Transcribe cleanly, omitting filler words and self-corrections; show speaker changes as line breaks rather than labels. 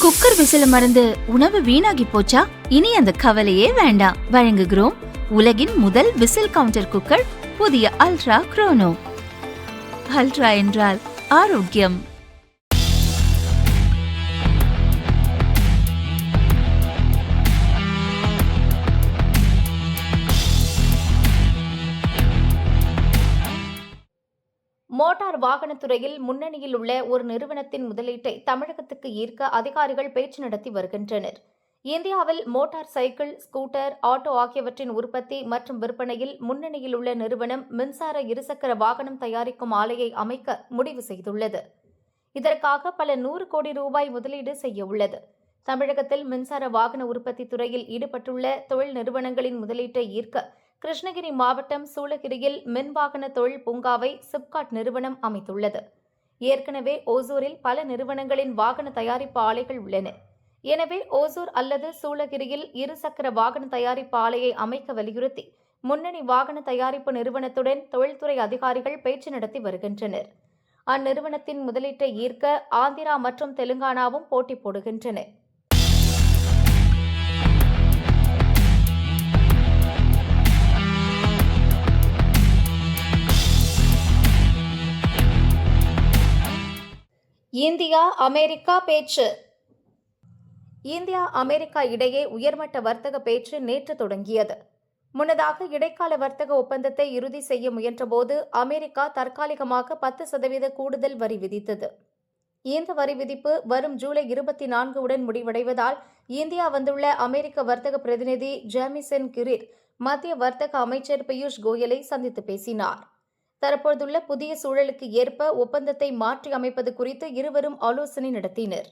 Cooker விசில மறந்து உணவு வீணாகி போச்சா? இனி அந்த கவலையே வேண்டாம். வழங்குகிறோம் உலகின் முதல் விசில் கவுண்டர் குக்கர், புதிய அல்ட்ரா குரோனோ. அல்ட்ரா என்றால் ஆரோக்கியம்.
மோட்டார் வாகனத்துறையில் முன்னணியில் உள்ள ஒரு நிறுவனத்தின் முதலீட்டை தமிழகத்துக்கு ஈர்க்க அதிகாரிகள் பேச்சு நடத்தி வருகின்றனர். இந்தியாவில் மோட்டார் சைக்கிள், ஸ்கூட்டர், ஆட்டோ ஆகியவற்றின் உற்பத்தி மற்றும் விற்பனையில் முன்னணியில் உள்ள நிறுவனம் மின்சார இருசக்கர வாகனம் தயாரிக்கும் ஆலையை அமைக்க முடிவு செய்துள்ளது. இதற்காக பல 100 கோடி ரூபாய் முதலீடு செய்ய உள்ளது. தமிழகத்தில் மின்சார வாகன உற்பத்தி துறையில் ஈடுபட்டுள்ள தொழில் நிறுவனங்களின் முதலீட்டை ஈர்க்க கிருஷ்ணகிரி மாவட்டம் சூளகிரியில் மின்வாகன தொழில் பூங்காவை சிப்காட் நிறுவனம் அமைத்துள்ளது. ஏற்கனவே ஓசூரில் பல நிறுவனங்களின் வாகன தயாரிப்பு ஆலைகள் உள்ளன. எனவே ஓசூர் அல்லது சூளகிரியில் இருசக்கர வாகன தயாரிப்பு ஆலையை அமைக்க வலியுறுத்தி முன்னணி வாகன தயாரிப்பு நிறுவனத்துடன் தொழில்துறை அதிகாரிகள் பேச்சு நடத்தி வருகின்றனர். அந்நிறுவனத்தின் முதலீட்டை ஈர்க்க ஆந்திரா மற்றும் தெலுங்கானாவும் போட்டி போடுகின்றன. இந்தியா அமெரிக்கா பேச்சு. இந்தியா அமெரிக்கா இடையே உயர்மட்ட வர்த்தக பேச்சு நேற்று தொடங்கியது. முன்னதாக இடைக்கால வர்த்தக ஒப்பந்தத்தை இறுதி செய்ய முயன்றபோது அமெரிக்கா தற்காலிகமாக 10% கூடுதல் வரி விதித்தது. இந்த வரி விதிப்பு வரும் ஜூலை 24 உடன் முடிவடைவதால் இந்தியா வந்துள்ள அமெரிக்க வர்த்தக பிரதிநிதி ஜேமிசன் கிரீர் மத்திய வர்த்தக அமைச்சர் பியூஷ் கோயலை சந்தித்து பேசினார். தற்போதுள்ள புதிய சூழலுக்கு ஏற்ப ஒப்பந்தத்தை மாற்றி அமைப்பது குறித்து இருவரும் ஆலோசனை நடத்தினர்.